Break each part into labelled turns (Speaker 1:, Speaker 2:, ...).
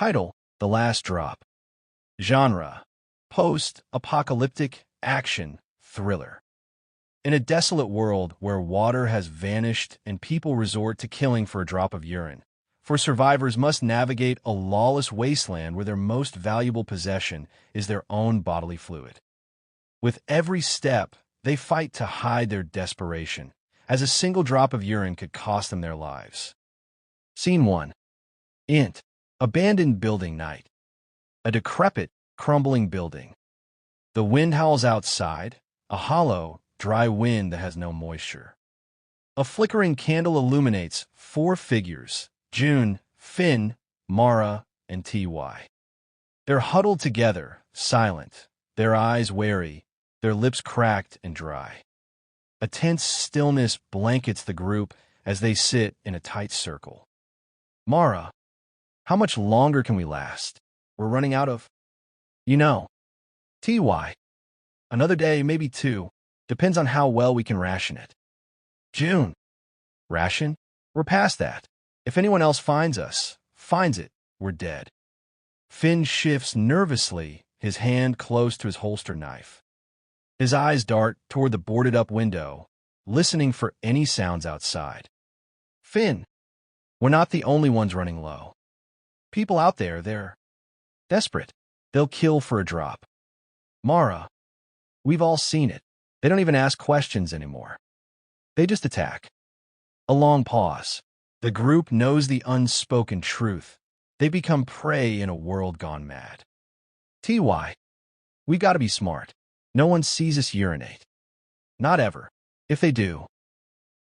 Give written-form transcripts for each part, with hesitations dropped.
Speaker 1: Title: The Last Drop. Genre: post-apocalyptic action thriller. In a desolate world where water has vanished and people resort to killing for a drop of urine, survivors must navigate a lawless wasteland where their most valuable possession is their own bodily fluid. With every step, they fight to hide their desperation, as a single drop of urine could cost them their lives. Scene 1. Int. Abandoned building night. A decrepit, crumbling building. The wind howls outside, a hollow, dry wind that has no moisture. A flickering candle illuminates 4 figures: June, Finn, Mara, and Ty. They're huddled together, silent, their eyes wary, their lips cracked and dry. A tense stillness blankets the group as they sit in a tight circle. Mara: how much longer can we last? We're running out of... Ty: another day, maybe 2. Depends on how well we can ration it. June: ration? We're past that. If anyone else finds it, we're dead. Finn shifts nervously, his hand close to his holster knife. His eyes dart toward the boarded-up window, listening for any sounds outside. Finn: we're not the only ones running low. People out there, they're desperate. They'll kill for a drop. Mara: we've all seen it. They don't even ask questions anymore. They just attack. A long pause. The group knows the unspoken truth. They become prey in a world gone mad. Ty: we gotta be smart. No one sees us urinate. Not ever. If they do.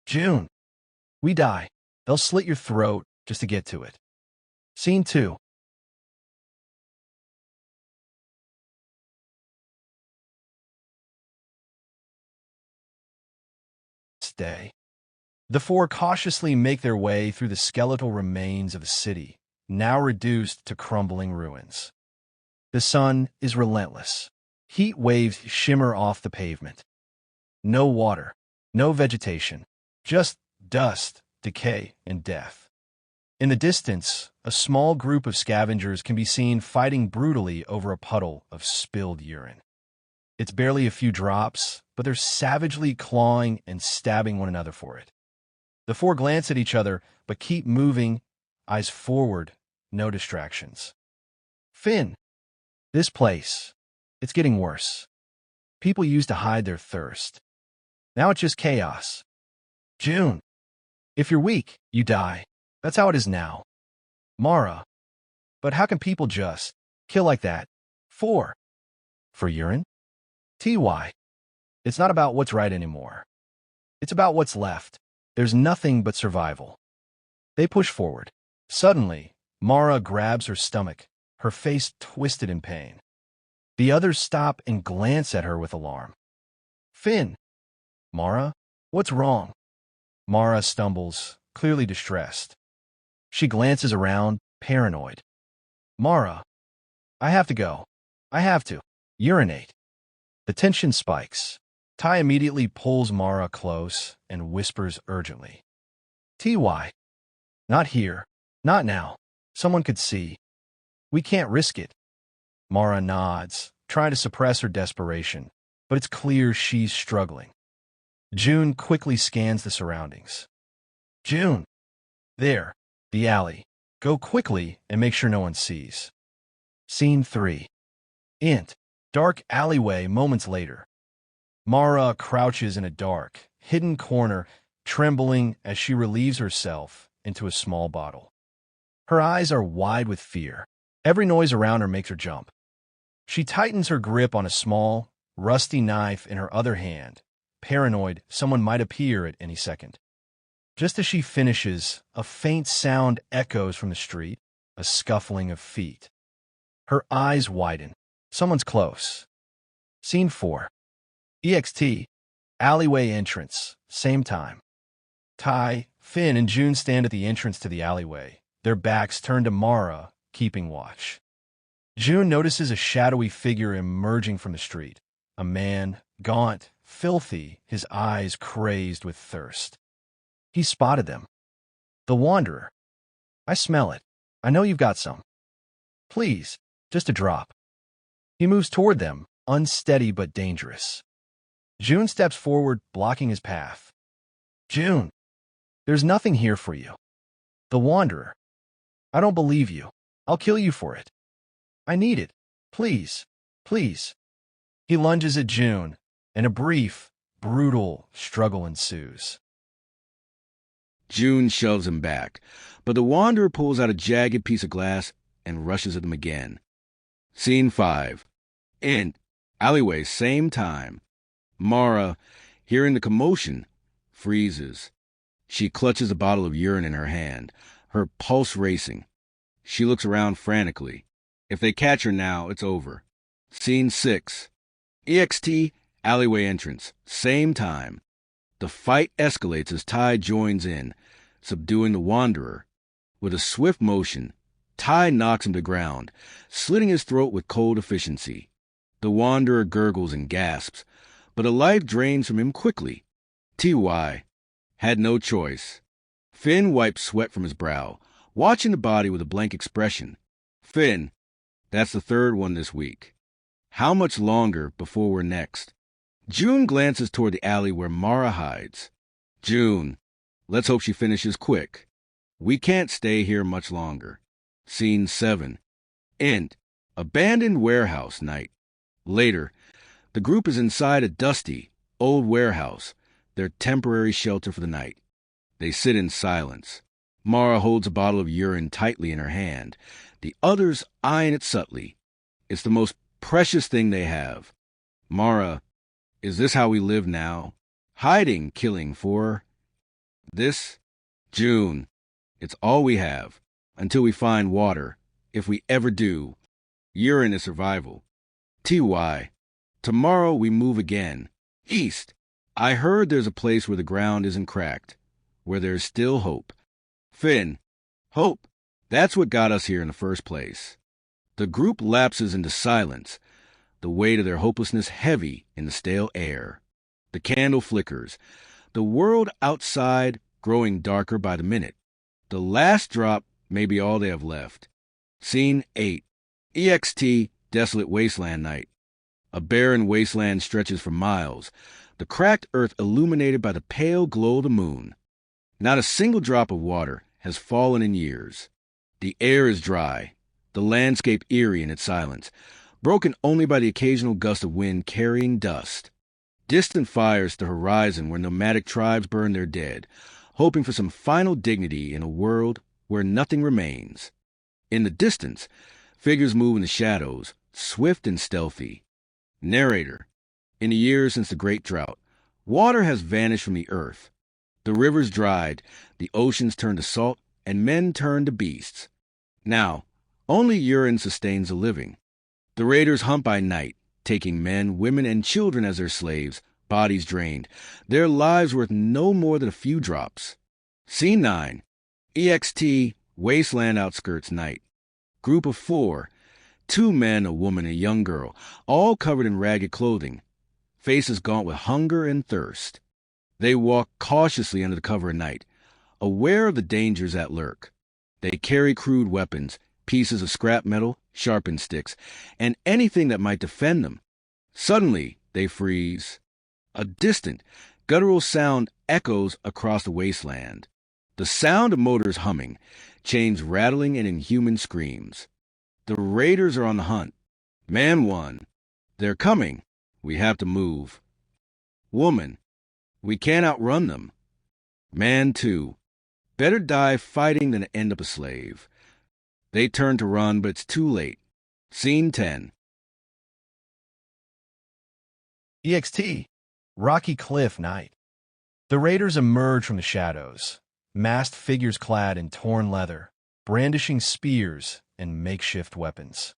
Speaker 1: June: we die. They'll slit your throat just to get to it. Scene 2. Day. The 4 cautiously make their way through the skeletal remains of a city, now reduced to crumbling ruins. The sun is relentless. Heat waves shimmer off the pavement. No water, no vegetation, just dust, decay, and death. In the distance, a small group of scavengers can be seen fighting brutally over a puddle of spilled urine. It's barely a few drops, but they're savagely clawing and stabbing one another for it. The 4 glance at each other, but keep moving, eyes forward, no distractions. Finn: this place, it's getting worse. People used to hide their thirst. Now it's just chaos. June: if you're weak, you die. That's how it is now. Mara: but how can people just kill like that? For urine? Ty: it's not about what's right anymore. It's about what's left. There's nothing but survival. They push forward. Suddenly, Mara grabs her stomach, her face twisted in pain. The others stop and glance at her with alarm. Finn: Mara, what's wrong? Mara stumbles, clearly distressed. She glances around, paranoid. Mara: I have to go. I have to urinate. The tension spikes. Ty immediately pulls Mara close and whispers urgently. Ty: not here. Not now. Someone could see. We can't risk it. Mara nods, trying to suppress her desperation, but it's clear she's struggling. June quickly scans the surroundings. June: there, the alley. Go quickly and make sure no one sees. Scene 3. Int. Dark alleyway moments later. Mara crouches in a dark, hidden corner, trembling as she relieves herself into a small bottle. Her eyes are wide with fear. Every noise around her makes her jump. She tightens her grip on a small, rusty knife in her other hand, paranoid someone might appear at any second. Just as she finishes, a faint sound echoes from the street, a scuffling of feet. Her eyes widen. Someone's close. Scene 4. EXT. Alleyway entrance. Same time. Ty, Finn, and June stand at the entrance to the alleyway, their backs turned to Mara, keeping watch. June notices a shadowy figure emerging from the street. A man, gaunt, filthy, his eyes crazed with thirst. He spotted them. The Wanderer. I smell it. I know you've got some. Please, just a drop. He moves toward them, unsteady but dangerous. June steps forward, blocking his path. June, there's nothing here for you. The Wanderer. I don't believe you. I'll kill you for it. I need it. Please, please. He lunges at June, and a brief, brutal struggle ensues.
Speaker 2: June shoves him back, but the Wanderer pulls out a jagged piece of glass and rushes at him again. Scene 5. End. Alleyway, same time. Mara, hearing the commotion, freezes. She clutches a bottle of urine in her hand, her pulse racing. She looks around frantically. If they catch her now, it's over. Scene 6. EXT, alleyway entrance, same time. The fight escalates as Ty joins in, subduing the Wanderer. With a swift motion, Ty knocks him to ground, slitting his throat with cold efficiency. The Wanderer gurgles and gasps, but a life drains from him quickly. Ty had no choice. Finn wipes sweat from his brow, watching the body with a blank expression. Finn, that's the third one this week. How much longer before we're next? June glances toward the alley where Mara hides. June, let's hope she finishes quick. We can't stay here much longer. Scene 7. End. Abandoned warehouse night. Later, the group is inside a dusty, old warehouse, their temporary shelter for the night. They sit in silence. Mara holds a bottle of urine tightly in her hand, the others eyeing it subtly. It's the most precious thing they have. Mara, is this how we live now? Hiding, killing for this? June, it's all we have, until we find water, if we ever do. Urine is survival. Ty, tomorrow we move again. East. I heard there's a place where the ground isn't cracked, where there's still hope. Finn, hope. That's what got us here in the first place. The group lapses into silence, the weight of their hopelessness heavy in the stale air. The candle flickers, the world outside growing darker by the minute. The last drop may be all they have left. Scene 8. EXT, desolate wasteland night. A barren wasteland stretches for miles, the cracked earth illuminated by the pale glow of the moon. Not a single drop of water has fallen in years. The air is dry, the landscape eerie in its silence, broken only by the occasional gust of wind carrying dust. Distant fires to the horizon where nomadic tribes burn their dead, hoping for some final dignity in a world where nothing remains. In the distance, figures move in the shadows, swift and stealthy. Narrator. In the years since the Great Drought, water has vanished from the earth. The rivers dried, the oceans turned to salt, and men turned to beasts. Now, only urine sustains the living. The raiders hunt by night, taking men, women, and children as their slaves, bodies drained, their lives worth no more than a few drops. Scene 9. EXT, wasteland outskirts night. Group of 4. 2 men, a woman, and a young girl, all covered in ragged clothing, faces gaunt with hunger and thirst. They walk cautiously under the cover of night, aware of the dangers that lurk. They carry crude weapons, pieces of scrap metal, sharpened sticks, and anything that might defend them. Suddenly, they freeze. A distant, guttural sound echoes across the wasteland. The sound of motors humming, chains rattling, and inhuman screams. The raiders are on the hunt. Man 1. They're coming. We have to move. Woman. We can't outrun them. Man 2. Better die fighting than end up a slave. They turn to run, but it's too late. Scene 10.
Speaker 1: EXT, Rocky Cliff night. The raiders emerge from the shadows, masked figures clad in torn leather, brandishing spears and makeshift weapons.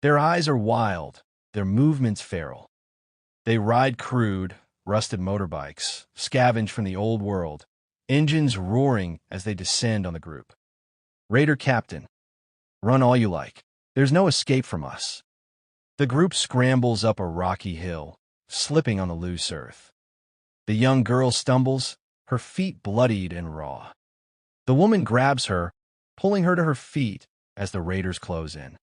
Speaker 1: Their eyes are wild, their movements feral. They ride crude, rusted motorbikes, scavenged from the old world, engines roaring as they descend on the group. Raider Captain, run all you like. There's no escape from us. The group scrambles up a rocky hill, slipping on the loose earth. The young girl stumbles, her feet bloodied and raw. The woman grabs her, pulling her to her feet as the raiders close in.